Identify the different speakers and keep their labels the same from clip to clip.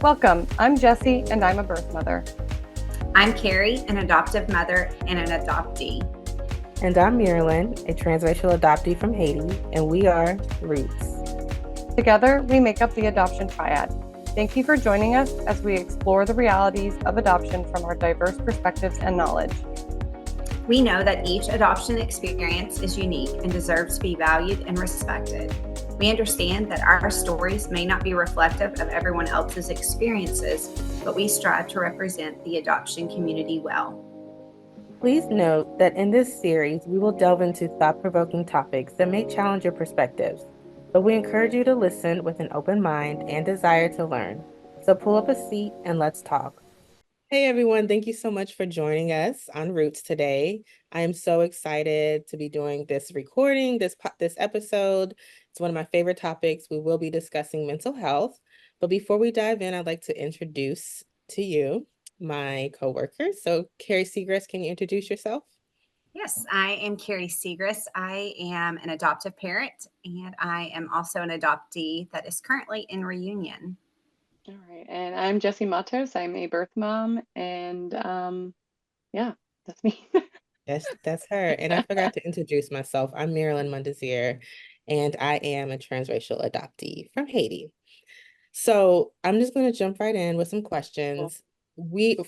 Speaker 1: Welcome. I'm Jessie, and I'm a birth mother.
Speaker 2: I'm Carrie, an adoptive mother and an adoptee.
Speaker 3: And I'm Marilyn, a transracial adoptee from Haiti, and we are Roots.
Speaker 1: Together, we make up the adoption triad. Thank you for joining us as we explore the realities of adoption from our diverse perspectives and knowledge.
Speaker 2: We know that each adoption experience is unique and deserves to be valued and respected. We understand that our stories may not be reflective of everyone else's experiences, but we strive to represent the adoption community well.
Speaker 3: Please note that in this series, we will delve into thought-provoking topics that may challenge your perspectives, but we encourage you to listen with an open mind and desire to learn. So pull up a seat and let's talk. Hey everyone, thank you so much for joining us on Roots today. I am so excited to be doing this recording, this episode. It's one of my favorite topics. We will be discussing mental health. But before we dive in, I'd like to introduce to you my coworkers. So Carrie Segrist, can you introduce yourself?
Speaker 2: Yes, I am Carrie Segrist. I am an adoptive parent, and I am also an adoptee that is currently in reunion.
Speaker 4: All right, and I'm Jessie Matos. I'm a birth mom, and yeah, that's me.
Speaker 3: Yes, that's her. And I forgot to introduce myself. I'm Marilyn Mundesier, and I am a transracial adoptee from Haiti. So I'm just going to jump right in with some
Speaker 4: Cool.
Speaker 3: questions.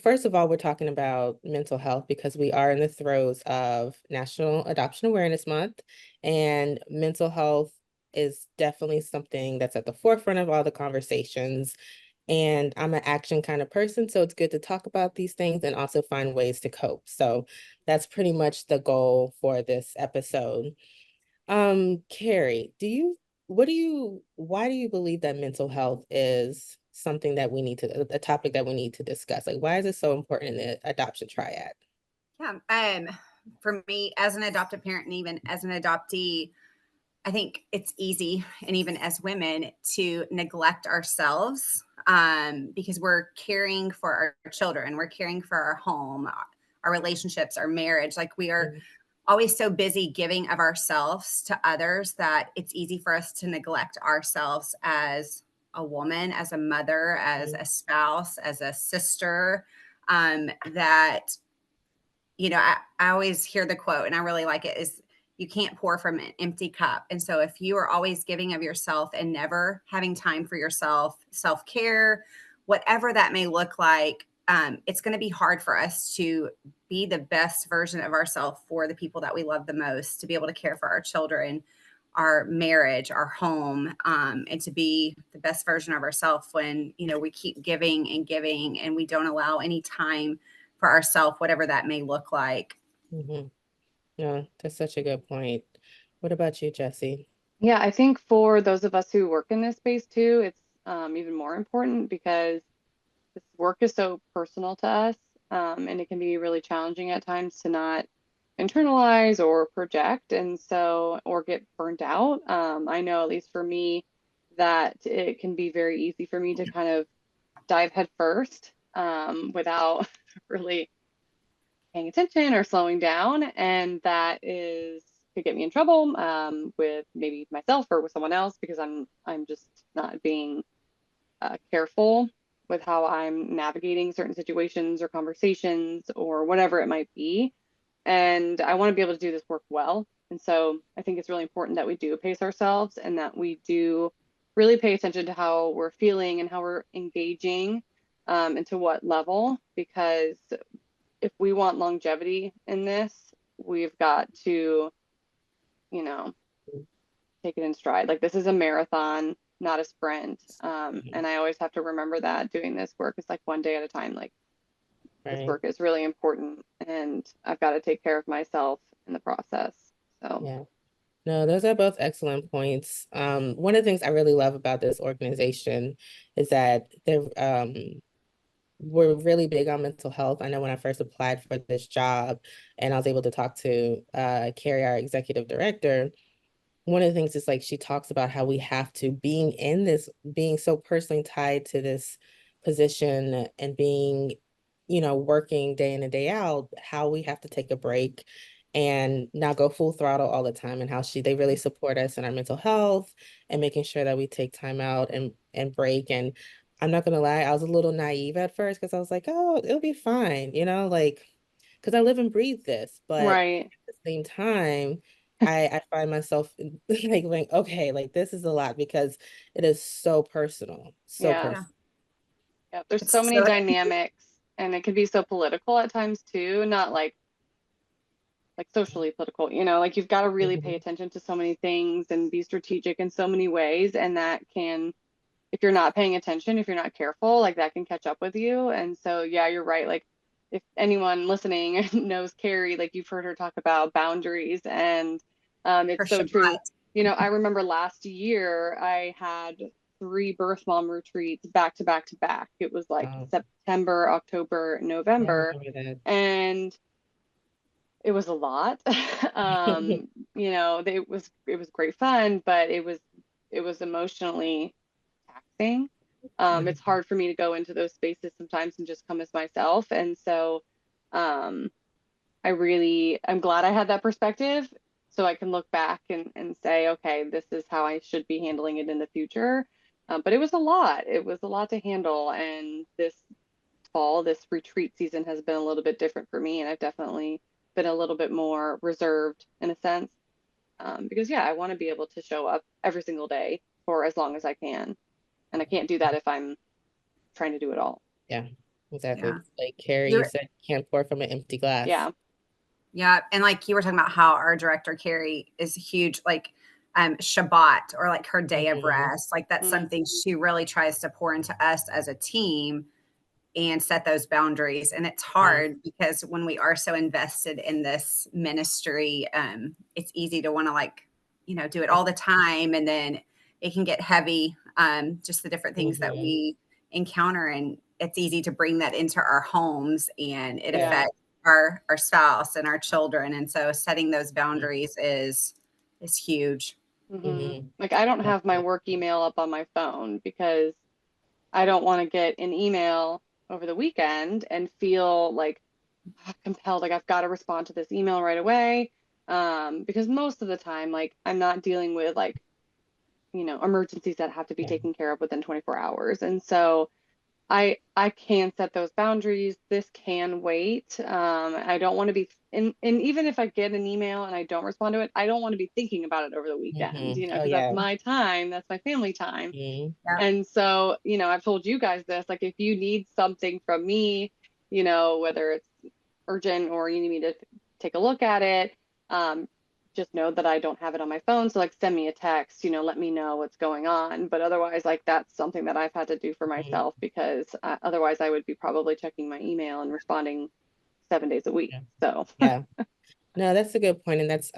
Speaker 3: First of all, we're talking about mental health because we are in the throes of National Adoption Awareness Month, and mental health is definitely something that's at the forefront of all the conversations. And I'm an action kind of person, so it's good to talk about these things and also find ways to cope. So that's pretty much the goal for this episode. Carrie, why do you believe that mental health is something that a topic that we need to discuss? Like, why is it so important in the adoption triad?
Speaker 2: Yeah, for me as an adoptive parent and even as an adoptee, I think it's easy, and even as women, to neglect ourselves because we're caring for our children, we're caring for our home, our relationships, our marriage. Like we are
Speaker 3: Mhm.
Speaker 2: always so busy giving of ourselves to others that it's easy for us to neglect ourselves as a woman, as a mother, as a spouse, as a sister. That I always hear the quote, and I really like it, is you can't pour from an empty cup. And so if you are always giving of yourself and never having time for yourself, self-care, whatever that may look like, it's going to be hard for us to be the best version of ourselves for the people that we love the most, to be able to care for our children, our marriage, our home, and to be the best version of ourselves when, we keep giving and giving and we don't allow any time for ourselves, whatever that may look like.
Speaker 3: Mm-hmm. No, that's such a good point. What about you, Jessie?
Speaker 4: Yeah, I think for those of us who work in this space too, it's even more important because this work is so personal to us, and it can be really challenging at times to not internalize or project, and so or get burnt out. I know, at least for me, that it can be very easy for me to kind of dive head first without really paying attention or slowing down, and that is could get me in trouble with maybe myself or with someone else because I'm just not being careful with how I'm navigating certain situations or conversations or whatever it might be. And I want to be able to do this work well. And so I think it's really important that we do pace ourselves and that we do really pay attention to how we're feeling and how we're engaging and to what level, because if we want longevity in this, we've got to, you know, take it in stride. Like this is a marathon, not a sprint. And I always have to remember that doing this work is like one day at a time. Like this
Speaker 3: Right.
Speaker 4: work is really important and I've got to take care of myself in the process. So,
Speaker 3: Yeah. No, those are both excellent points. One of the things I really love about this organization is that we're really big on mental health. I know when I first applied for this job and I was able to talk to Carrie, our executive director, one of the things is like she talks about how we have to being so personally tied to this position and being, working day in and day out, how we have to take a break and not go full throttle all the time, and how they really support us in our mental health and making sure that we take time out and break. And I'm not gonna lie, I was a little naive at first because I was like, oh, it'll be fine, like because I live and breathe this, but
Speaker 4: Right.
Speaker 3: at the same time, I find myself like going, okay, like this is a lot because it is so personal, so
Speaker 4: Yeah.
Speaker 2: Yeah.
Speaker 3: personal.
Speaker 4: Yeah. There's
Speaker 2: It's
Speaker 4: so many
Speaker 2: so
Speaker 4: dynamics, and it can be so political at times too, not like socially political, like you've got to really pay
Speaker 3: Mhm.
Speaker 4: attention to so many things and be strategic in so many ways. And that can, if you're not paying attention, if you're not careful, like that can catch up with you. And so, yeah, you're right. Like if anyone listening knows Carrie, like you've heard her talk about boundaries, and
Speaker 2: for
Speaker 4: it's so true.
Speaker 2: Shabbat.
Speaker 4: I remember last year I had 3 birth mom retreats back to back to back. It was like
Speaker 3: Oh,
Speaker 4: September, October,
Speaker 3: yeah, I
Speaker 4: November.
Speaker 3: remember
Speaker 4: And it was a lot.
Speaker 3: that.
Speaker 4: It was great fun, but it was emotionally taxing. It's
Speaker 3: Mhm.
Speaker 4: hard for me to go into those spaces sometimes and just come as myself. And so um, I'm glad I had that perspective so I can look back and say, okay, this is how I should be handling it in the future. But it was a lot. It was a lot to handle. And this fall, this retreat season has been a little bit different for me. And I've definitely been a little bit more reserved in a sense. Because, yeah, I want to be able to show up every single day for as long as I can. And I can't do that if I'm trying to do it all.
Speaker 3: Yeah, exactly.
Speaker 2: Yeah.
Speaker 3: Like Carrie, you
Speaker 2: You're
Speaker 3: said you can't pour from an empty glass.
Speaker 4: Yeah.
Speaker 2: Yeah, and like you were talking about how our director Carrie is huge, like Shabbat or like her day of
Speaker 3: Mhm.
Speaker 2: rest. Like that's
Speaker 4: Mm-hmm.
Speaker 2: something she really tries to pour into us as a team and set those boundaries. And it's
Speaker 3: Yeah.
Speaker 2: hard because when we are so invested in this ministry, it's easy to want to like, do it all the time. And then it can get heavy, just the different things that
Speaker 3: Mhm.
Speaker 2: we encounter. And it's easy to bring that into our homes and it
Speaker 4: Yeah.
Speaker 2: affects our spouse and our children. And so setting those boundaries is huge.
Speaker 4: Mm-hmm.
Speaker 3: Mhm.
Speaker 4: Like I don't have my
Speaker 3: Definitely.
Speaker 4: work email up on my phone because I don't want to get an email over the weekend and feel like compelled, like I've got to respond to this email right away. Because most of the time, like I'm not dealing with like, emergencies that have to be
Speaker 3: Yeah.
Speaker 4: taken care of within 24 hours. And so I can set those boundaries. This can wait. I don't want to be and even if I get an email and I don't respond to it, I don't want to be thinking about it over the weekend,
Speaker 3: Oh
Speaker 4: because that's
Speaker 3: yeah.
Speaker 4: my time, that's my family time.
Speaker 3: Mhm.
Speaker 2: Yeah.
Speaker 4: And so, I've told you guys this, like if you need something from me, whether it's urgent or you need me to take a look at it, just know that I don't have it on my phone. So like send me a text, let me know what's going on. But otherwise, like that's something that I've had to do for
Speaker 3: Mhm.
Speaker 4: myself because otherwise I would be probably checking my email and responding 7 days a week.
Speaker 3: Yeah.
Speaker 4: So
Speaker 3: Yeah. No, that's a good point, and that's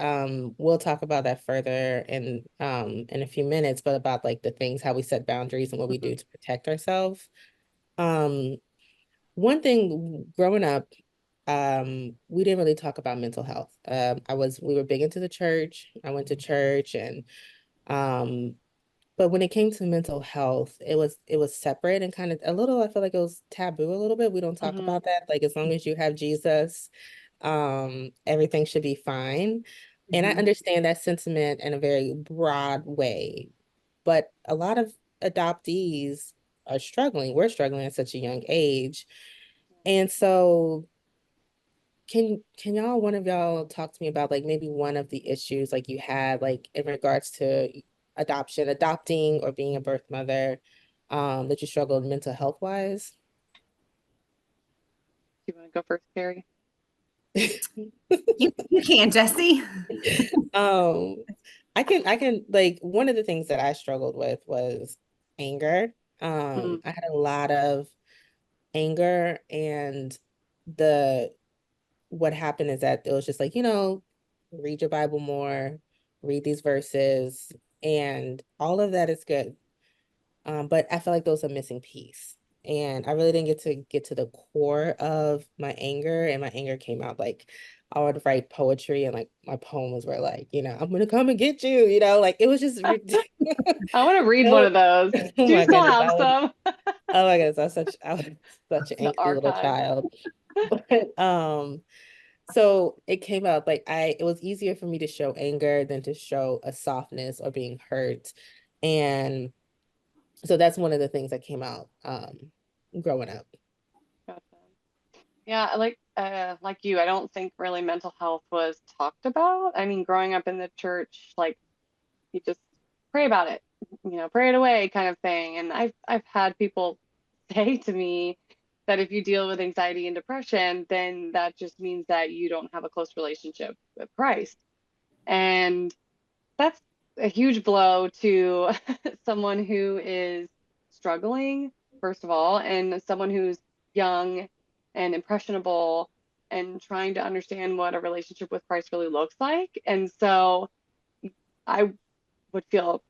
Speaker 3: we'll talk about that further in a few minutes, but about like the things how we set boundaries and what we
Speaker 4: mhm,
Speaker 3: do to protect ourselves. Um, one thing growing up, we didn't really talk about mental health. We were big into the church. I went to church and um but when it came to mental health, it was separate and kind of a little, I feel like it was taboo a little bit. We don't talk
Speaker 4: mhm,
Speaker 3: about that. Like as long as you have Jesus, everything should be fine. And I
Speaker 2: Mhm.
Speaker 3: understand that sentiment in a very broad way, but a lot of adoptees are struggling. We're struggling at such a young age. And so can y'all, one of y'all talk to me about like maybe one of the issues like you had like in regards to adopting or being a birth mother, that you struggled mental health wise?
Speaker 4: do you want to go first, Carrie?
Speaker 2: You can, Jesse.
Speaker 3: Um, I can like one of the things that I struggled with was anger.
Speaker 4: Mm,
Speaker 3: I had a lot of anger and the what happened is that it was just like, read your Bible more, read these verses, and all of that is good. But I feel like there was a missing piece. And I really didn't get to the core of my anger, and my anger came out like I would write poetry and like my poems were like, I'm gonna come and get you, like it was just ridiculous.
Speaker 4: I want to read one
Speaker 3: Oh
Speaker 4: of those. Do you
Speaker 3: my
Speaker 4: still
Speaker 3: goodness,
Speaker 4: have some?
Speaker 3: oh my goodness, I was such an
Speaker 4: The
Speaker 3: angsty little
Speaker 4: archive.
Speaker 3: child. But so it came out like it was easier for me to show anger than to show a softness or being hurt. And So that's one of the things that came out growing up.
Speaker 4: Gotcha. Yeah, like you, I don't think really mental health was talked about. I mean, growing up in the church, like you just pray about it, pray it away kind of thing. And I've had people say to me that if you deal with anxiety and depression, then that just means that you don't have a close relationship with Christ. And that's a huge blow to someone who is struggling, first of all, and someone who's young and impressionable and trying to understand what a relationship with Christ really looks like. And so I would feel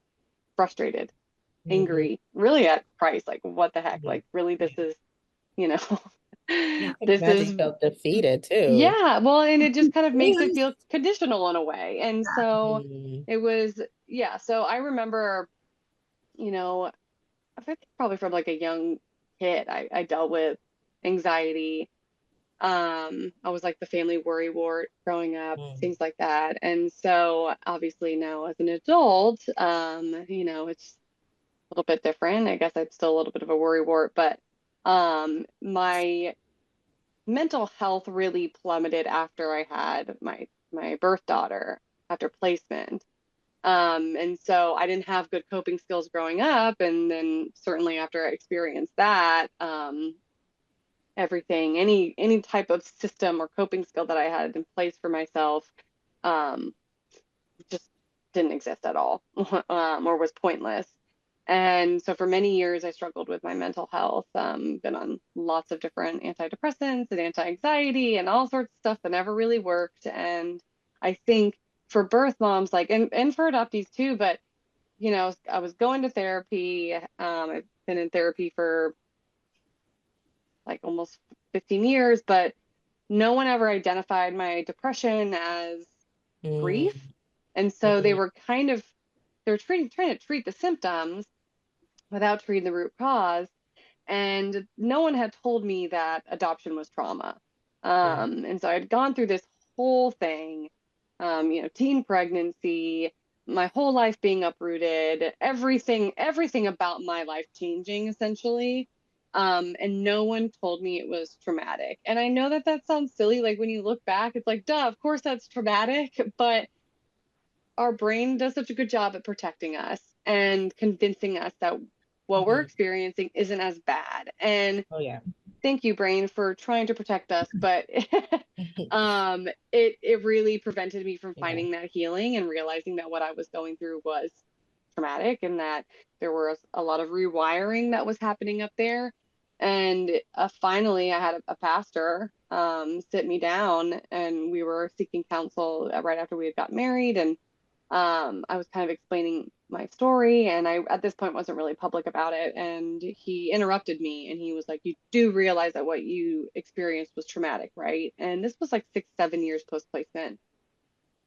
Speaker 4: frustrated,
Speaker 3: Mhm.
Speaker 4: angry, really at Christ. Like, what the heck?
Speaker 3: Mhm.
Speaker 4: Like, really, this is, you know,
Speaker 2: Yeah.
Speaker 3: I can
Speaker 4: this
Speaker 3: imagine
Speaker 4: is,
Speaker 3: you felt defeated too.
Speaker 4: yeah. Well, and it just kind of makes it
Speaker 3: Yes.
Speaker 4: feel conditional in a way. And so
Speaker 3: Mhm.
Speaker 4: it was, yeah. So I remember, you know, I think probably from like a young kid, I dealt with anxiety. I was like the family worry wart growing up,
Speaker 3: Mm.
Speaker 4: things like that. And so obviously now as an adult, it's a little bit different. I guess I'm still a little bit of a worry wart, but my mental health really plummeted after I had my birth daughter after placement. And so I didn't have good coping skills growing up. And then certainly after I experienced that, everything, any type of system or coping skill that I had in place for myself, um, just didn't exist at all, or was pointless. And so for many years, I struggled with my mental health, been on lots of different antidepressants and anti-anxiety and all sorts of stuff that never really worked. And I think for birth moms, like, and for adoptees too, but I was going to therapy. I've been in therapy for like almost 15 years, but no one ever identified my depression as grief.
Speaker 3: Mm.
Speaker 4: And so
Speaker 3: Mhm.
Speaker 4: they were trying to treat the symptoms without treating the root cause. And no one had told me that adoption was trauma.
Speaker 3: Right.
Speaker 4: And so I'd gone through this whole thing, teen pregnancy, my whole life being uprooted, everything about my life changing essentially. And no one told me it was traumatic. And I know that that sounds silly. Like when you look back, it's like, duh, of course that's traumatic. But our brain does such a good job at protecting us and convincing us that what we're
Speaker 3: Mhm.
Speaker 4: experiencing isn't as bad. And
Speaker 3: Oh yeah.
Speaker 4: thank you, brain, for trying to protect us, but it really prevented me from
Speaker 3: Yeah.
Speaker 4: finding that healing and realizing that what I was going through was traumatic and that there was a lot of rewiring that was happening up there. And finally, I had a pastor sit me down, and we were seeking counsel right after we had got married, and I was kind of explaining my story, and I, at this point, wasn't really public about it. And he interrupted me and he was like, "You do realize that what you experienced was traumatic, right?" And this was like 6, 7 years post placement.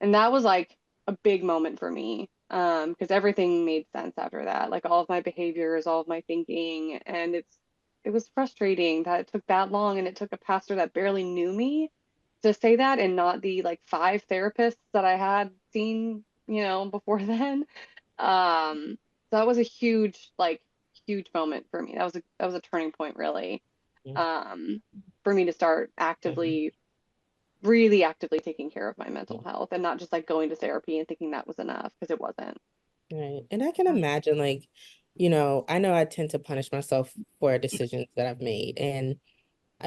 Speaker 4: And that was like a big moment for me, because everything made sense after that, like all of my behaviors, all of my thinking. And it was frustrating that it took that long, and it took a pastor that barely knew me to say that, and not the like 5 therapists that I had seen, before then. So that was a huge moment for me. That was a turning point, really,
Speaker 3: Mhm.
Speaker 4: um, for me to start really actively taking care of my mental health, and not just like going to therapy and thinking that was enough, because it wasn't.
Speaker 3: Right. And I can imagine, like, I know I tend to punish myself for decisions that I've made. And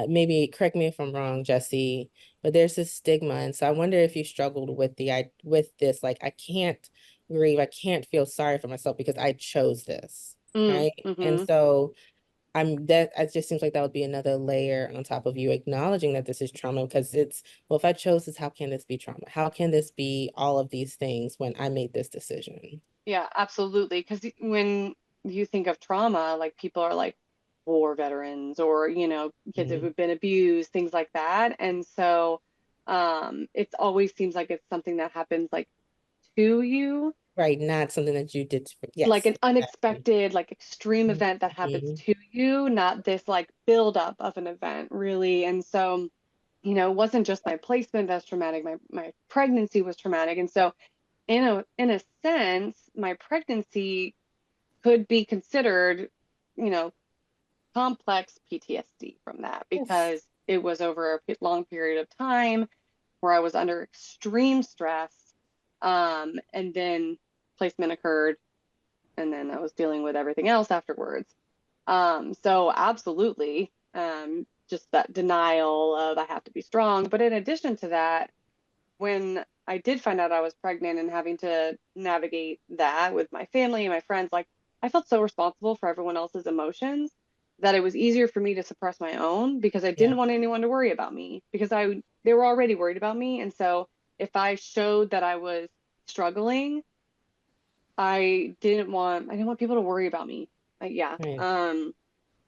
Speaker 3: maybe correct me if I'm wrong, Jesse, but there's this stigma. And so I wonder if you struggled with with this, like, I can't grieve, I can't feel sorry for myself because I chose this. Right. And
Speaker 4: Mm-hmm.
Speaker 3: so it just seems like that would be another layer on top of you acknowledging that this is trauma, because well, if I chose this, how can this be trauma? How can this be all of these things when I made this decision?
Speaker 4: Yeah, absolutely. Because when you think of trauma, like people are like war veterans, or kids who've
Speaker 3: Mhm.
Speaker 4: been abused, things like that. And so it always seems like it's something that happens like to you,
Speaker 3: Right, not something that you did.
Speaker 4: like
Speaker 3: Yes,
Speaker 4: an
Speaker 3: exactly.
Speaker 4: unexpected, like extreme event that happens
Speaker 3: Mhm.
Speaker 4: to you, not this like buildup of an event, really. And so, it wasn't just my placement that's traumatic. My pregnancy was traumatic. And so in a sense, my pregnancy could be considered, you know, complex PTSD from that, because it was over a long period of time where I was under extreme stress. And then placement occurred, and then I was dealing with everything else afterwards. So absolutely, just that denial of I have to be strong. But in addition to that, when I did find out I was pregnant and having to navigate that with my family and my friends, like I felt so responsible for everyone else's emotions that it was easier for me to suppress my own, because I didn't want anyone to worry about me, because they were already worried about me. And so if I showed that I was struggling, I didn't want people to worry about me. Yeah.
Speaker 3: Right.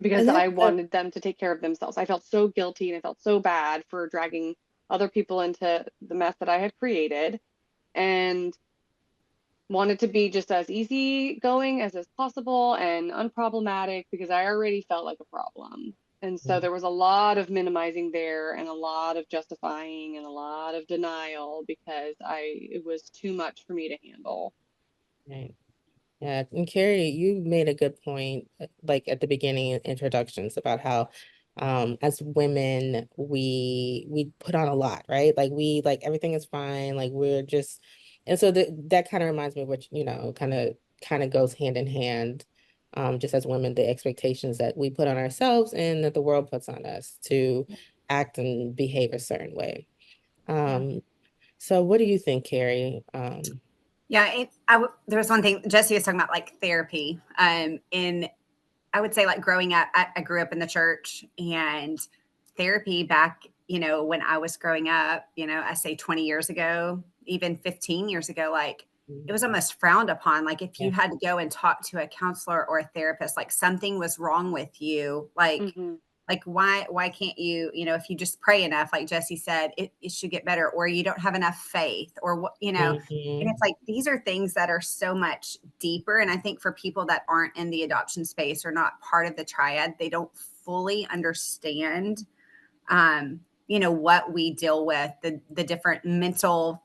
Speaker 4: Because
Speaker 3: And
Speaker 4: I
Speaker 3: that's
Speaker 4: wanted them to take care of themselves. I felt so guilty and I felt so bad for dragging other people into the mess that I had created, and wanted to be just as easy going as possible and unproblematic, because I already felt like a problem. And so there was a lot of minimizing there, and a lot of justifying, and a lot of denial, because it was too much for me to handle.
Speaker 3: right. Yeah, and Carrie, you made a good point, like at the beginning in introductions about how, as women, we put on a lot, right? Like we like everything is fine, like we're just, and so that kind of reminds me of what, kind of goes hand in hand, just as women, the expectations that we put on ourselves and that the world puts on us to act and behave a certain way. So what do you think, Carrie?
Speaker 2: Yeah, there was one thing Jesse was talking about, like therapy. In I would say, like growing up, I grew up in the church, and therapy back, when I was growing up, I say 20 years ago, even 15 years ago, like it was almost frowned upon. Like if you
Speaker 3: Yeah.
Speaker 2: had to go and talk to a counselor or a therapist, like something was wrong with you, like why can't you, if you just pray enough, like Jesse said, it should get better, or you don't have enough faith, or what, and
Speaker 3: Mhm.
Speaker 2: it's like these are things that are so much deeper. And I think for people that aren't in the adoption space or not part of the triad, they don't fully understand what we deal with, the different mental,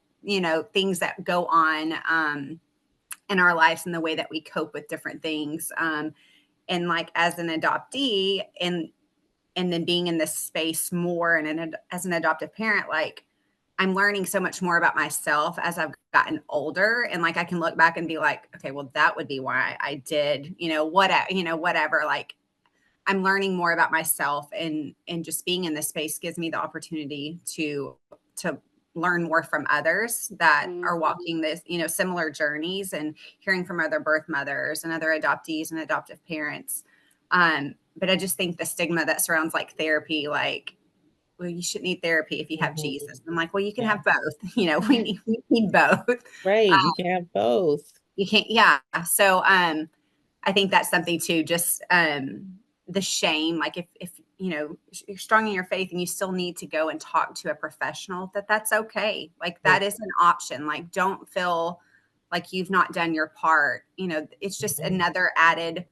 Speaker 2: things that go on in our lives, and the way that we cope with different things. And like as an adoptee, and then being in this space more, and as an adoptive parent, like I'm learning so much more about myself as I've gotten older. And like I can look back and be like, okay, well, that would be why I did, whatever. Like I'm learning more about myself, and just being in this space gives me the opportunity to learn more from others that are walking this, similar journeys, and hearing from other birth mothers and other adoptees and adoptive parents. But I just think the stigma that surrounds like therapy, like, well, you shouldn't need therapy if you have Jesus. I'm like, well, you can have both. We need both.
Speaker 3: Right, you can have both.
Speaker 2: You can't, yeah. So I think that's something too, just the shame, like if you're strong in your faith and you still need to go and talk to a professional, that's okay. Like that is an option. Like don't feel like you've not done your part. It's just another added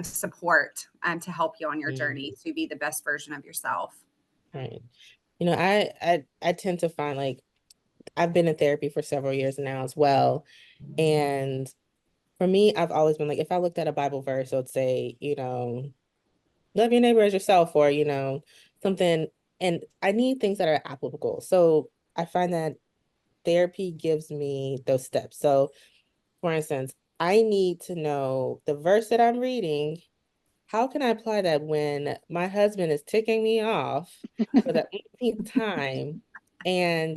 Speaker 2: support to help you on your journey to be the best version of yourself.
Speaker 3: Right. I tend to find like I've been in therapy for several years now as well. And for me, I've always been like, if I looked at a Bible verse, it would say, love your neighbor as yourself, or, something. And I need things that are applicable. So I find that therapy gives me those steps. So for instance, I need to know the verse that I'm reading. How can I apply that when my husband is ticking me off for the 18th time and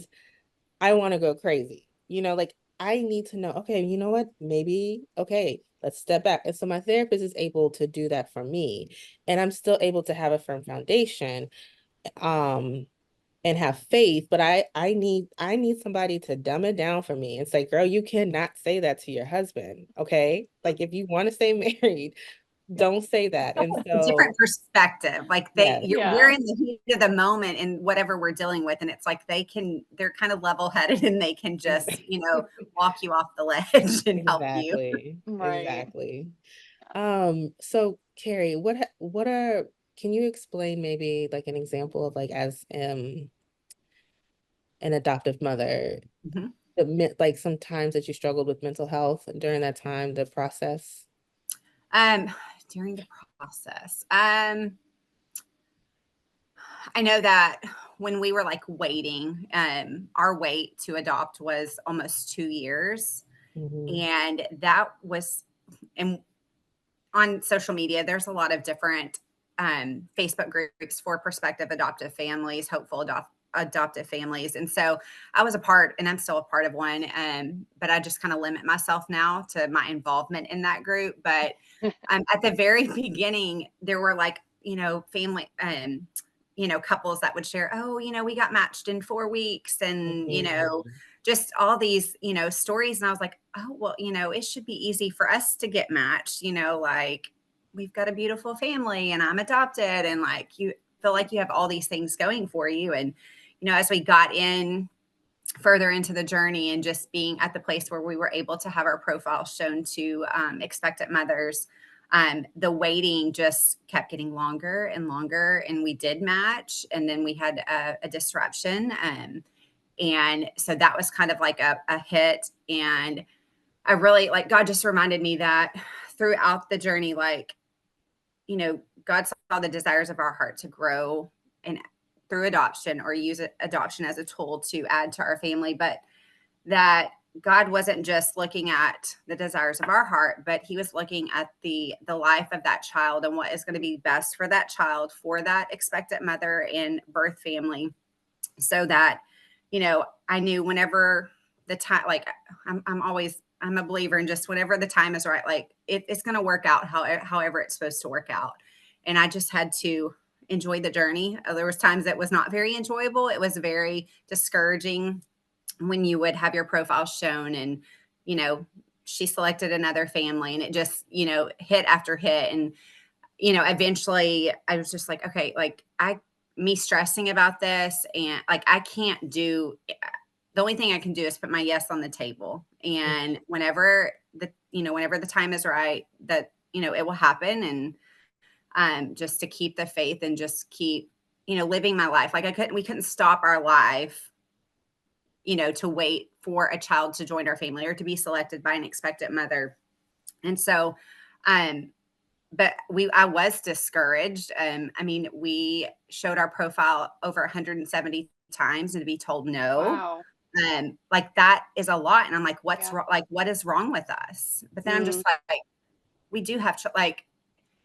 Speaker 3: I want to go crazy? Like I need to know, okay, you know what? Maybe, okay, let's step back. And so my therapist is able to do that for me. And I'm still able to have a firm foundation, and have faith, but I need somebody to dumb it down for me and say, girl, you cannot say that to your husband. Okay. Like if you want to stay married, don't say that. And
Speaker 2: A different
Speaker 3: so,
Speaker 2: perspective, like
Speaker 3: yes,
Speaker 2: we're in the heat of the moment and whatever we're dealing with, and it's like they're kind of level-headed, and they can just walk you off the ledge and help you.
Speaker 3: exactly.
Speaker 4: Right.
Speaker 3: Exactly. So Carrie, can you explain maybe like an example of like as an adoptive mother,
Speaker 2: Mhm.
Speaker 3: like sometimes that you struggled with mental health during that time, the process?
Speaker 2: During the process, I know that when we were like waiting, our wait to adopt was almost 2 years.
Speaker 3: Mhm.
Speaker 2: And that was, and on social media, there's a lot of different Facebook groups for prospective adoptive families, hopeful adoptive families. And so I was a part, and I'm still a part of one, but I just kind of limit myself now to my involvement in that group. But at the very beginning, there were like, family, couples that would share, oh, we got matched in 4 weeks, and,
Speaker 3: Mhm.
Speaker 2: just all these, stories. And I was like, oh, well, it should be easy for us to get matched, like we've got a beautiful family and I'm adopted. And like, you feel like you have all these things going for you. And, as we got in further into the journey and just being at the place where we were able to have our profile shown to expectant mothers, the waiting just kept getting longer and longer, and we did match, and then we had a disruption. And so that was kind of like a hit. And I really, like, God just reminded me that throughout the journey, like, God saw the desires of our heart to grow and through adoption, or use adoption as a tool to add to our family. But that God wasn't just looking at the desires of our heart, but he was looking at the life of that child and what is going to be best for that child, for that expectant mother and birth family. So that, I knew whenever the time, like I'm a believer in just whenever the time is right, like it's going to work out however it's supposed to work out. And I just had to enjoy the journey. There was times that was not very enjoyable. It was very discouraging when you would have your profile shown and, she selected another family, and it just, hit after hit. And, eventually I was just like, okay, like me stressing about this, and like, I can't do, the only thing I can do is put my yes on the table. And whenever whenever the time is right, that, it will happen. And just to keep the faith and just keep, living my life. Like we couldn't stop our life, to wait for a child to join our family or to be selected by an expectant mother. And so, but I was discouraged. I mean, we showed our profile over 170 times and to be told no.
Speaker 4: Wow.
Speaker 2: Like that is a lot. And I'm like, what's
Speaker 4: Yeah.
Speaker 2: wrong? Like, what is wrong with us? But then I'm just
Speaker 4: Mm.
Speaker 2: like, we do have to, like,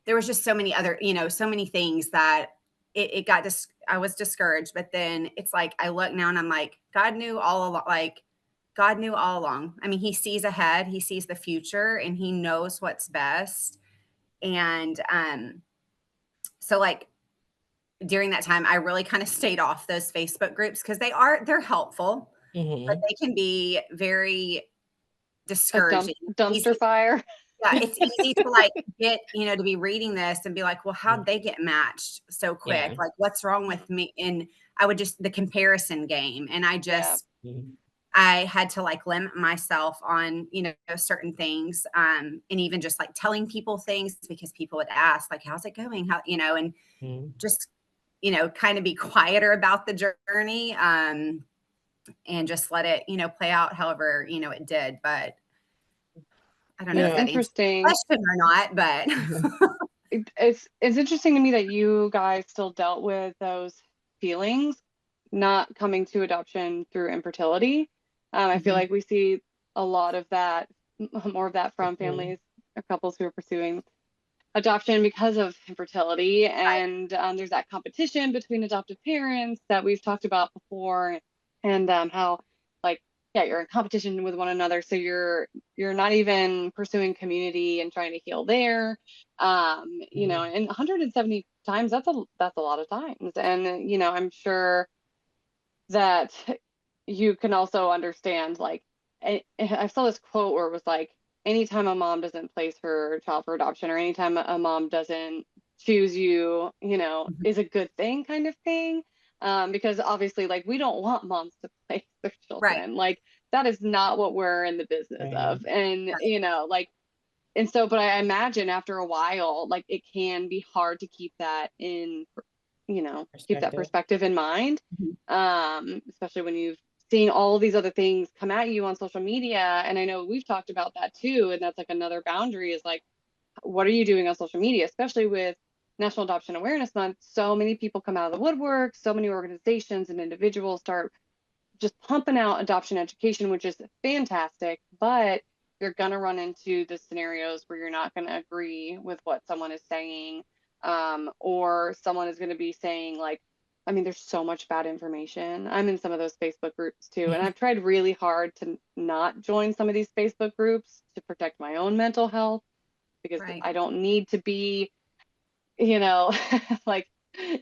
Speaker 2: there was just so many other, so many things that it got I was discouraged. But then it's like, I look now and I'm like, God knew all along, like God knew all along. I mean, he sees ahead, he sees the future, and he knows what's best. And so like during that time, I really kind of stayed off those Facebook groups because they're helpful, but
Speaker 3: Mhm.
Speaker 2: they can be very
Speaker 4: A
Speaker 2: discouraging.
Speaker 4: dumpster fire.
Speaker 2: Yeah, it's easy to like get, to be reading this and be like, well, how'd
Speaker 3: Mm.
Speaker 2: they get matched so quick?
Speaker 3: Yeah.
Speaker 2: Like, what's wrong with me? And I would just, the comparison game. And
Speaker 4: Yeah.
Speaker 3: Mhm.
Speaker 2: I had to like limit myself on, certain things. And even just like telling people things because people would ask, like, how's it going? How, and
Speaker 3: Mhm.
Speaker 2: just, kind of be quieter about the journey. And just let it, play out however, it did. But I don't know
Speaker 3: You
Speaker 2: if
Speaker 4: It's
Speaker 3: know,
Speaker 2: that answers
Speaker 4: interesting.
Speaker 2: the question or not, but
Speaker 4: It's interesting to me that you guys still dealt with those feelings, not coming to adoption through infertility. I feel
Speaker 2: Mhm.
Speaker 4: like we see a lot of that, more of that from
Speaker 3: Mhm.
Speaker 4: families or couples who are pursuing adoption because of infertility. And there's that competition between adoptive parents that we've talked about before, and how, like, yeah, you're in competition with one another, so you're not even pursuing community and trying to heal there.
Speaker 3: Mhm.
Speaker 4: And 170 times, that's a lot of times. And I'm sure that you can also understand, like, I saw this quote where it was like, anytime a mom doesn't place her child for adoption, or anytime a mom doesn't choose you,
Speaker 2: Mhm.
Speaker 4: is a good thing, kind of thing. Because obviously, like, we don't want moms to place their
Speaker 2: Right.
Speaker 4: children. Like, that is not what we're in the business
Speaker 3: Right.
Speaker 4: of. And,
Speaker 2: Right.
Speaker 4: like, and so, but I imagine after a while, like, it can be hard to keep that keep that
Speaker 3: Perspective.
Speaker 4: perspective in mind.
Speaker 2: Mhm.
Speaker 4: Especially when you've seeing all these other things come at you on social media. And I know we've talked about that too. And that's like another boundary is like, what are you doing on social media, especially with National Adoption Awareness Month? So many people come out of the woodwork, so many organizations and individuals start just pumping out adoption education, which is fantastic, but you're going to run into the scenarios where you're not going to agree with what someone is saying, or someone is going to be saying like, I mean, there's so much bad information. I'm in some of those Facebook groups too, and I've tried really hard to not join some of these Facebook groups to protect my own mental health, because
Speaker 2: Right.
Speaker 4: I don't need to be, you know, like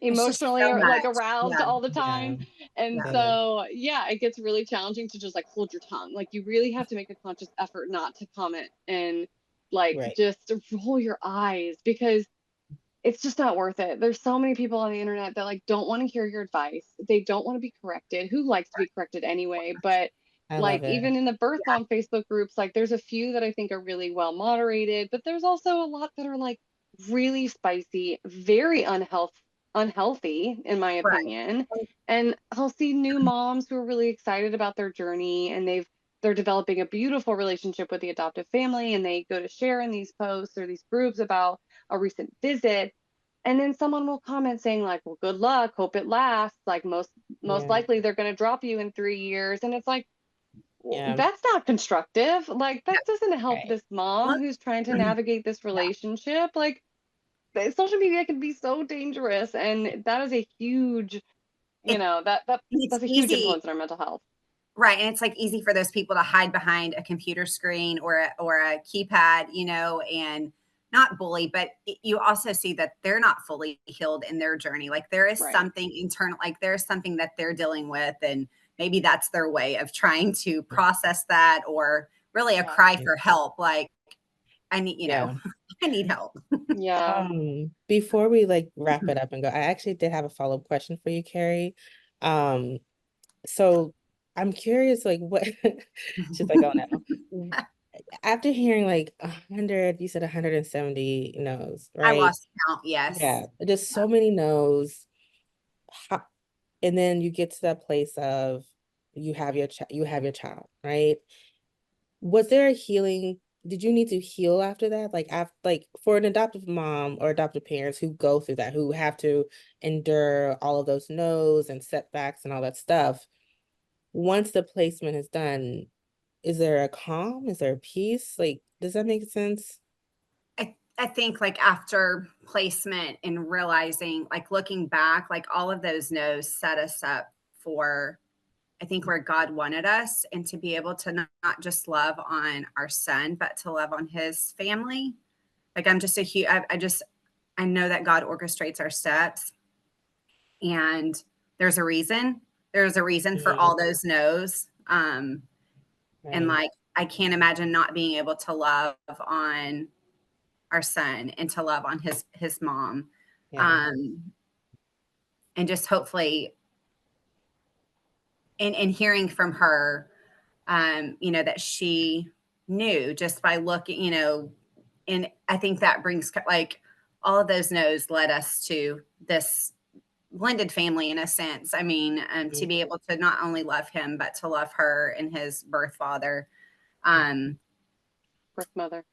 Speaker 4: emotionally
Speaker 2: so
Speaker 4: like
Speaker 2: much.
Speaker 4: aroused
Speaker 2: Yeah.
Speaker 4: all the time. And
Speaker 2: Yeah.
Speaker 4: so, yeah, it gets really challenging to just like hold your tongue. Like you really have to make a conscious effort not to comment and like
Speaker 3: Right.
Speaker 4: just roll your eyes, because it's just not worth it. There's so many people on the internet that like don't want to hear your advice. They don't want to be corrected. Who likes to be corrected anyway? But
Speaker 3: I
Speaker 4: like
Speaker 3: love it.
Speaker 4: even in the birth mom Facebook groups, like there's a few that I think are really well moderated, but there's also a lot that are like really spicy, very unhealthy in my
Speaker 2: Right.
Speaker 4: opinion. And I'll see new moms who are really excited about their journey, and they're developing a beautiful relationship with the adoptive family, and they go to share in these posts or these groups about a recent visit, and then someone will comment saying like, well, good luck, hope it lasts, like most
Speaker 3: Yeah.
Speaker 4: likely they're going to drop you in 3 years. And it's like, well,
Speaker 3: Yeah.
Speaker 4: that's not constructive. Like that doesn't help
Speaker 3: Right.
Speaker 4: this mom who's trying to navigate this relationship. Like social media can be so dangerous, and that is a huge, you
Speaker 2: It-
Speaker 4: know,
Speaker 2: It's
Speaker 4: that's a huge
Speaker 2: easy.
Speaker 4: influence on our mental health.
Speaker 2: Right. And it's like easy for those people to hide behind a computer screen or a keypad, you know, and not bully, but you also see that they're not fully healed in their journey. Like there is
Speaker 4: Right.
Speaker 2: something internal, like there's something that they're dealing with. And maybe that's their way of trying to process that, or really a cry for help. Like I need, you know, I need help.
Speaker 4: Yeah.
Speaker 3: Before we like wrap it up and go, I actually did have a follow-up question for you, Carrie. So I'm curious, like what she's like, oh no. After hearing like 100, you said 170 no's,
Speaker 2: I
Speaker 3: right?
Speaker 2: lost count. Yes.
Speaker 3: Yeah, just so many no's. And then you get to that place of you have your child, right? Was there a healing? Did you need to heal after that? Like after, like for an adoptive mom or adoptive parents who go through that, who have to endure all of those no's and setbacks and all that stuff, once the placement is done, is there a calm? Is there a peace? Like, does that make sense?
Speaker 2: I think like after placement and realizing, like looking back, like all of those no's set us up for, I think, where God wanted us, and to be able to not just love on our son, but to love on his family. Like I'm just a huge, I know that God orchestrates our steps, and there's a reason. There's a reason for all those no's. And like, I can't imagine not being able to love on our son and to love on his mom. And just hopefully and hearing from her, you know, that she knew just by looking, you know, and I think that brings like all of those no's led us to this blended family in a sense. I mean, to be able to not only love him, but to love her and his birth father.
Speaker 4: Birth mother.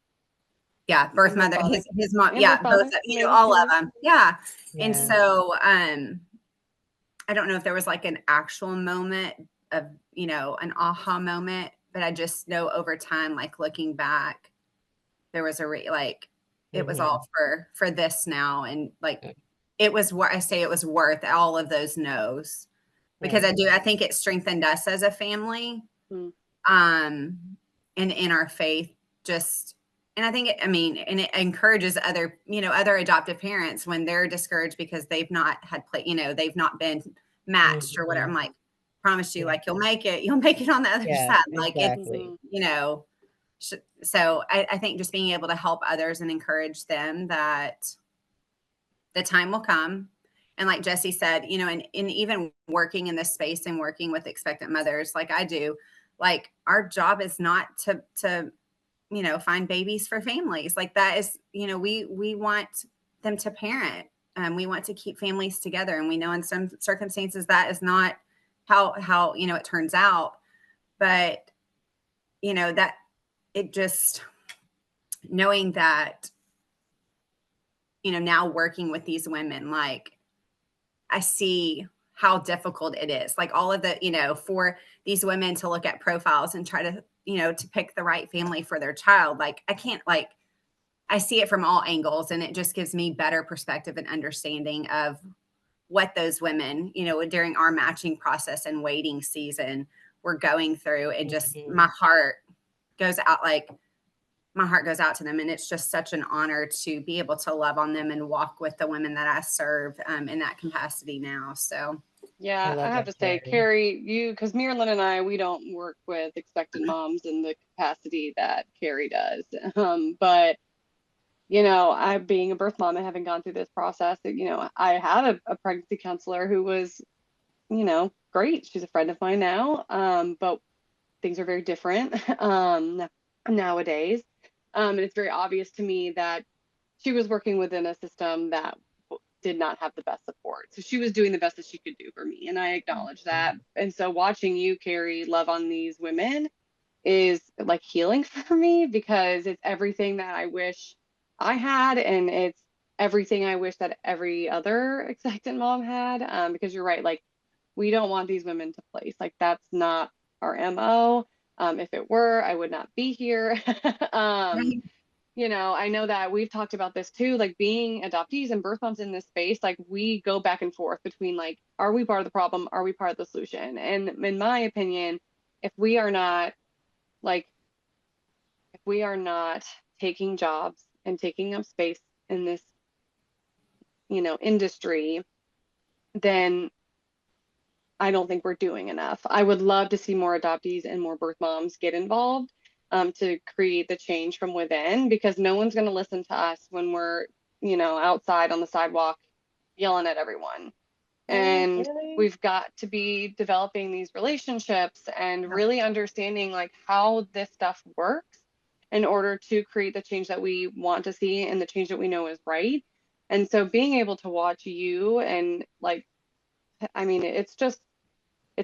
Speaker 2: Yeah, birth mother, his mom,
Speaker 4: and
Speaker 2: yeah, both, you know, all of them. Yeah. And so I don't know if there was like an actual moment of, you know, an aha moment, but I just know over time, like looking back, there was like it was all for this now. And like it was what I say, it was worth all of those no's, because I think it strengthened us as a family. And in our faith, just, and I think and it encourages other, you know, other adoptive parents when they're discouraged because they've not had you know, they've not been matched or whatever. I'm like, promise you, like you'll make it on the other side. Like
Speaker 3: exactly.
Speaker 2: it's, you know, so I think just being able to help others and encourage them that the time will come. And like Jesse said, you know, and even working in this space and working with expectant mothers, like I do, like our job is not to, you know, find babies for families. Like that is, you know, we want them to parent. We want to keep families together. And we know in some circumstances that is not how it turns out. But that it just, knowing that, now working with these women, like, I see how difficult it is. Like, all of the, for these women to look at profiles and try to, to pick the right family for their child. Like, I can't, like, I see it from all angles, and it just gives me better perspective and understanding of what those women, during our matching process and waiting season were going through. And just goes out like my heart goes out to them. And it's just such an honor to be able to love on them and walk with the women that I serve in that capacity now. So
Speaker 4: Yeah, I
Speaker 3: love
Speaker 4: have
Speaker 3: that,
Speaker 4: to say,
Speaker 3: Carrie.
Speaker 4: Carrie, because Marilyn and I, we don't work with expectant moms in the capacity that Carrie does. But I, being a birth mom and having gone through this process, I have a pregnancy counselor who was, great. She's a friend of mine now. But things are very different nowadays. And it's very obvious to me that she was working within a system that did not have the best support. So she was doing the best that she could do for me. And I acknowledge that. And so watching you, Carrie, love on these women is like healing for me, because it's everything that I wish I had. And it's everything I wish that every other expectant mom had. Because you're right. Like, we don't want these women to place. Like, that's not our MO. If it were, I would not be here. I know that we've talked about this too, like being adoptees and birth moms in this space, like we go back and forth between like, are we part of the problem? Are we part of the solution? And in my opinion, if we are not like, if we are not taking jobs and taking up space in this, industry, then I don't think we're doing enough. I would love to see more adoptees and more birth moms get involved to create the change from within, because no one's going to listen to us when we're, outside on the sidewalk yelling at everyone. And we've got to be developing these relationships and really understanding like how this stuff works in order to create the change that we want to see and the change that we know is right. And so being able to watch you and like, I mean, it's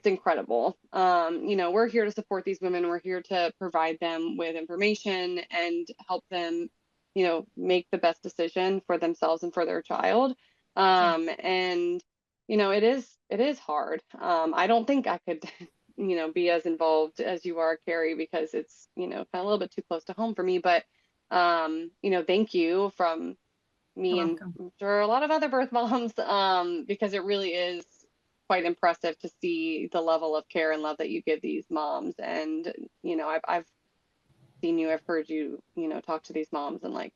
Speaker 4: incredible. We're here to support these women. We're here to provide them with information and help them, make the best decision for themselves and for their child. And it is hard. I don't think I could, be as involved as you are, Carrie, because it's, kind of a little bit too close to home for me. But, thank you from me and I'm sure a lot of other birth moms, because it really is quite impressive to see the level of care and love that you give these moms. And I've seen you, I've heard you, talk to these moms, and like,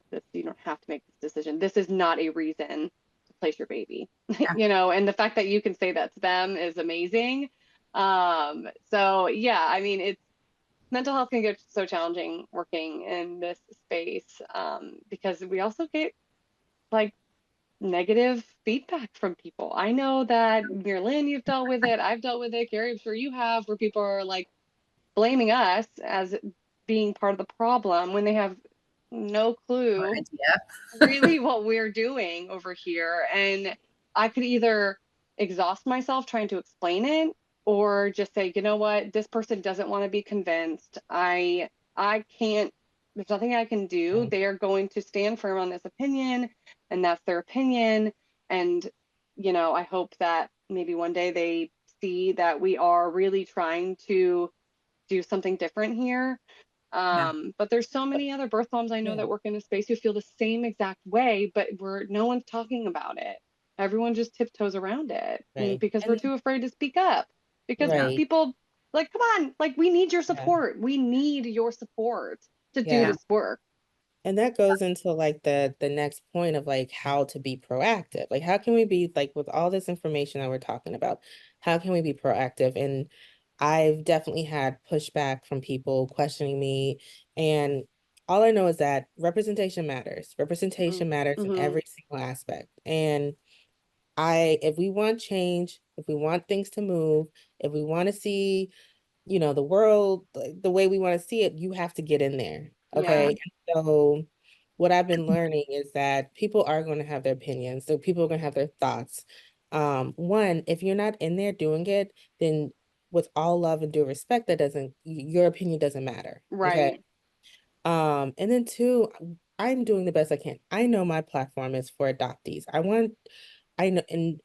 Speaker 4: this, you don't have to make this decision. This is not a reason to place your baby.
Speaker 2: Yeah.
Speaker 4: And the fact that you can say that to them is amazing. So yeah, I mean, it's mental health can get so challenging working in this space, because we also get like negative feedback from people. I know that Lynn, you've dealt with it. I've dealt with it. Gary, I'm sure you have, where people are like blaming us as being part of the problem when they have no clue really what we're doing over here. And I could either exhaust myself trying to explain it, or just say, you know what, this person doesn't want to be convinced. I can't, there's nothing I can do. They are going to stand firm on this opinion, and that's their opinion. And, I hope that maybe one day they see that we are really trying to do something different here. But there's so many other birth moms I know that work in the space who feel the same exact way, but no one's talking about it. Everyone just tiptoes around it, because we're too afraid to speak up, because people like, come on, like, we need your support. We need your support to do this work.
Speaker 3: And that goes into like the next point of like how to be proactive. Like, how can we be like, with all this information that we're talking about, how can we be proactive? And I've definitely had pushback from people questioning me. And all I know is that representation matters. Representation matters in every single aspect. And if we want change, if we want things to move, if we want to see, the world like the way we want to see it, you have to get in there. Okay. And so what I've been learning is that people are going to have their opinions. So people are going to have their thoughts. One, if you're not in there doing it, then with all love and due respect, that doesn't, your opinion doesn't matter. Okay.
Speaker 4: Right.
Speaker 3: And then two, I'm doing the best I can. I know my platform is for adoptees. I know, and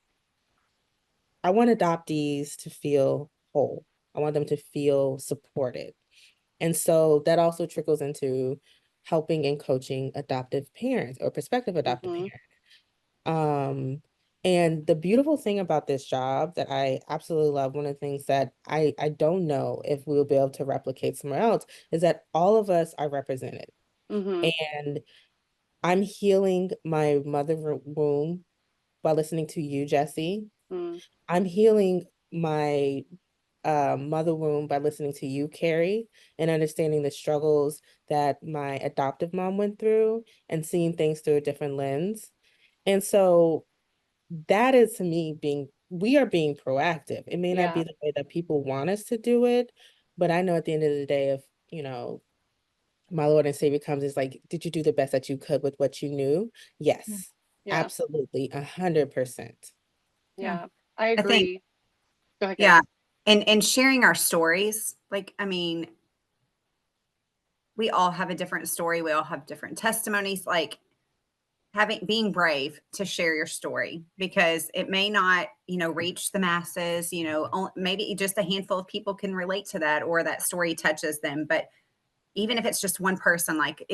Speaker 3: I want adoptees to feel whole. I want them to feel supported. And so that also trickles into helping and coaching adoptive parents or prospective adoptive
Speaker 4: Mm-hmm.
Speaker 3: parents. And the beautiful thing about this job that I absolutely love, one of the things that I don't know if we'll be able to replicate somewhere else, is that all of us are represented.
Speaker 4: Mm-hmm.
Speaker 3: And I'm healing my mother womb by listening to you, Jesse.
Speaker 4: Mm.
Speaker 3: I'm healing my mother womb by listening to you, Carrie, and understanding the struggles that my adoptive mom went through and seeing things through a different lens. And so that is to me we are being proactive. It may not
Speaker 4: Yeah.
Speaker 3: be the way that people want us to do it, but I know at the end of the day, if, my Lord and Savior comes, is like, did you do the best that you could with what you knew?
Speaker 2: Yeah.
Speaker 3: Yes,
Speaker 4: Yeah.
Speaker 3: absolutely, 100%.
Speaker 2: Yeah.
Speaker 4: Yeah. I
Speaker 2: I think,
Speaker 4: agree. Go ahead,
Speaker 2: yeah.
Speaker 4: Carrie.
Speaker 2: And sharing our stories, like, I mean, we all have a different story. We all have different testimonies. Like, being brave to share your story, because it may not, reach the masses, maybe just a handful of people can relate to that, or that story touches them. But even if it's just one person, like,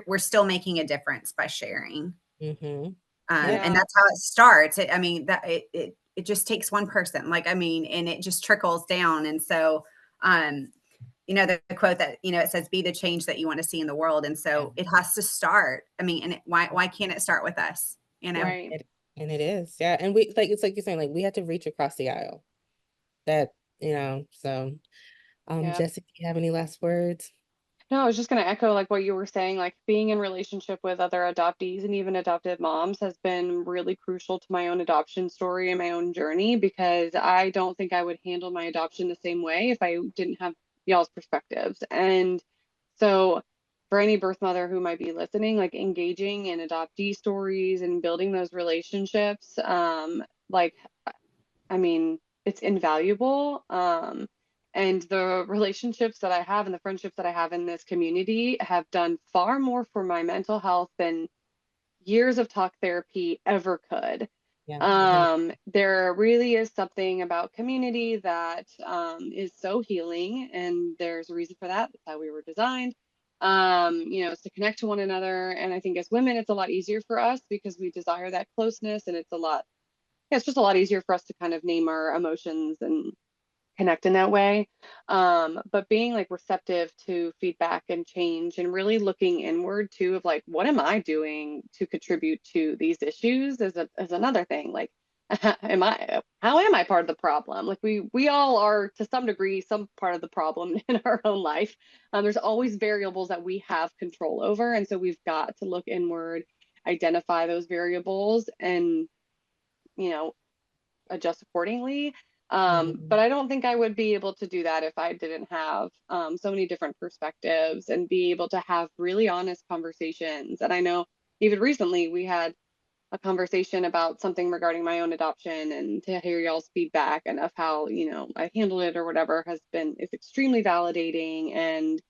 Speaker 2: we're still making a difference by sharing.
Speaker 3: Mm-hmm. Yep.
Speaker 2: And
Speaker 4: Yeah.
Speaker 2: that's how it starts. I mean, that it just takes one person, like, I mean, and it just trickles down. And so, um, the quote that, it says, be the change that you want to see in the world. And
Speaker 3: Yeah.
Speaker 2: so it has to start. I mean, and why can't it start with us?
Speaker 4: Right.
Speaker 3: And it is, yeah. And we, like, it's like you're saying, like, we had to reach across the aisle. That, so
Speaker 4: Yeah.
Speaker 3: Jesse, do you have any last words?
Speaker 4: No, I was just going to echo like what you were saying, like being in relationship with other adoptees and even adopted moms has been really crucial to my own adoption story and my own journey, because I don't think I would handle my adoption the same way if I didn't have y'all's perspectives. And so for any birth mother who might be listening, like engaging in adoptee stories and building those relationships, like I mean, it's invaluable. And the relationships that I have and the friendships that I have in this community have done far more for my mental health than years of talk therapy ever could.
Speaker 3: Yeah, 100.
Speaker 4: There really is something about community that is so healing, and there's a reason for that. That's how we were designed. It's to connect to one another. And I think as women, it's a lot easier for us because we desire that closeness, and it's just a lot easier for us to kind of name our emotions and connect in that way. But being like receptive to feedback and change, and really looking inward too, of like, what am I doing to contribute to these issues, is another thing. Like, how am I part of the problem? Like we all are to some degree some part of the problem in our own life. There's always variables that we have control over, and so we've got to look inward, identify those variables, and you know adjust accordingly. But
Speaker 3: Mhm.
Speaker 4: I don't think I would be able to do that if I didn't have so many different perspectives and be able to have really honest conversations. And I know even recently we had a conversation about something regarding my own adoption, and to hear y'all's feedback and of how, I handled it or whatever is extremely validating. And,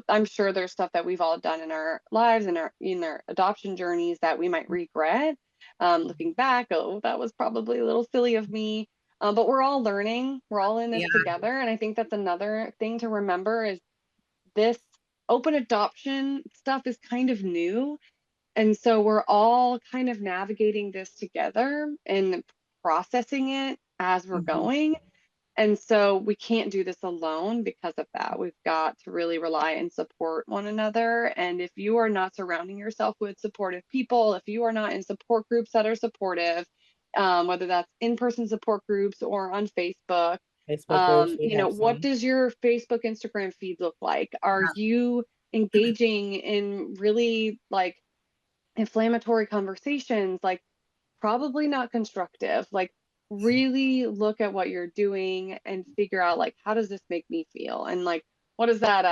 Speaker 4: I'm sure there's stuff that we've all done in our lives and in our adoption journeys that we might regret. Looking back, oh, that was probably a little silly of me. But we're all learning. We're all in this
Speaker 2: Yeah.
Speaker 4: together. And I think that's another thing to remember is this open adoption stuff is kind of new, and so we're all kind of navigating this together and processing it as we're
Speaker 2: Mhm.
Speaker 4: going. And so we can't do this alone because of that. We've got to really rely and support one another. And if you are not surrounding yourself with supportive people, if you are not in support groups that are supportive, whether that's in-person support groups or on Facebook,
Speaker 3: Facebook groups, we have
Speaker 4: what
Speaker 3: some.
Speaker 4: does your Facebook, Instagram feed look like? Are
Speaker 2: Yeah.
Speaker 4: you engaging in really like inflammatory conversations? Like, probably not constructive. Like, really look at what you're doing and figure out, like, how does this make me feel, and like, what is that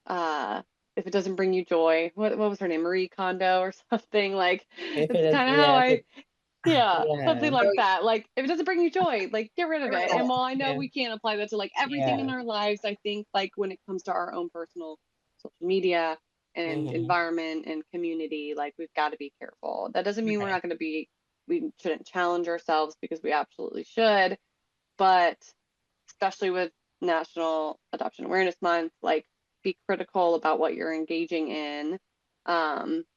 Speaker 4: uh if it doesn't bring you joy, what was her name, Marie Kondo or something. Like,
Speaker 3: If it
Speaker 4: it's
Speaker 3: is,
Speaker 4: kind of how
Speaker 3: yeah, if
Speaker 4: I
Speaker 3: it,
Speaker 4: Yeah, something
Speaker 3: Yeah.
Speaker 4: like that. Like, if it doesn't bring you joy, like, get rid of it. And while I know
Speaker 3: Yeah.
Speaker 4: we can't apply that to like everything in
Speaker 3: Yeah.
Speaker 4: our lives, I think like when it comes to our own personal social media and
Speaker 3: Mhm.
Speaker 4: environment and community, like we've got to be careful. That doesn't mean we're
Speaker 3: Right.
Speaker 4: not going to be, we shouldn't challenge ourselves because we absolutely should. But especially with National Adoption Awareness Month, like be critical about what you're engaging in.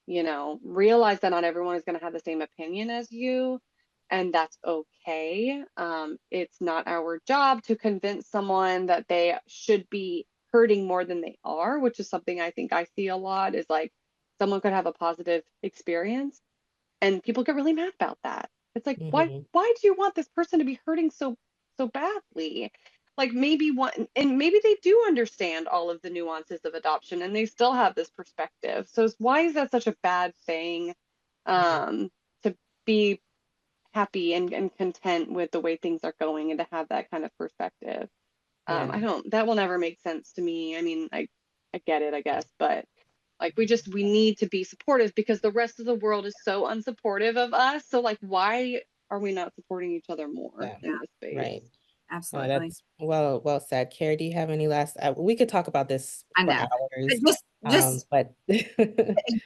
Speaker 4: You know, realize that not everyone is going to have the same opinion as you, and that's okay. It's not our job to convince someone that they should be hurting more than they are, which is something I think I see a lot is like someone could have a positive experience and people get really mad about that. It's like,
Speaker 3: Mhm.
Speaker 4: why do you want this person to be hurting so badly? Like maybe one, and maybe they do understand all of the nuances of adoption and they still have this perspective. So why is that such a bad thing?
Speaker 3: Mhm.
Speaker 4: To be happy and content with the way things are going and to have that kind of perspective.
Speaker 3: Yeah.
Speaker 4: I don't, that will never make sense to me. I mean, I get it, I guess, but like we need to be supportive because the rest of the world is so unsupportive of us. So like why are we not supporting each other more
Speaker 3: Yeah.
Speaker 4: in this space?
Speaker 3: Right.
Speaker 2: Absolutely.
Speaker 3: That's well said. Carrie, do you have any last, we could talk about this
Speaker 2: I
Speaker 3: for
Speaker 2: know. But
Speaker 3: hours.
Speaker 2: just
Speaker 3: But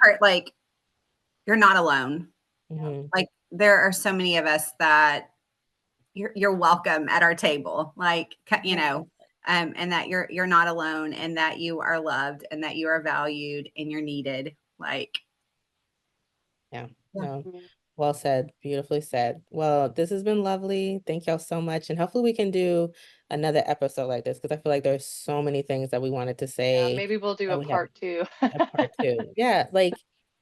Speaker 2: part, like, you're not alone.
Speaker 3: Mhm.
Speaker 2: Like, there are so many of us that you're welcome at our table. Like, you know, and that you're not alone, and that you are loved, and that you are valued, and you're needed. Like,
Speaker 3: Yeah.
Speaker 2: yeah.
Speaker 3: No.
Speaker 4: Yeah.
Speaker 3: Well said. Beautifully said. Well, this has been lovely. Thank y'all so much. And hopefully we can do another episode like this because I feel like there's so many things that we wanted to
Speaker 4: Yeah,
Speaker 3: say
Speaker 4: maybe we'll do
Speaker 3: that
Speaker 4: a
Speaker 3: we have
Speaker 4: part 2.
Speaker 3: a part two. Yeah, like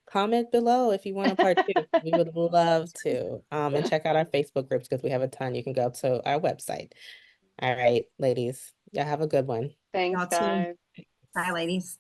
Speaker 3: comment below if you want a part two. We would love to. And check out our Facebook groups because we have a ton. You can go to our website. All right, ladies. Y'all have a good one.
Speaker 4: Thanks,
Speaker 2: Y'all too.
Speaker 4: guys.
Speaker 2: Bye, ladies.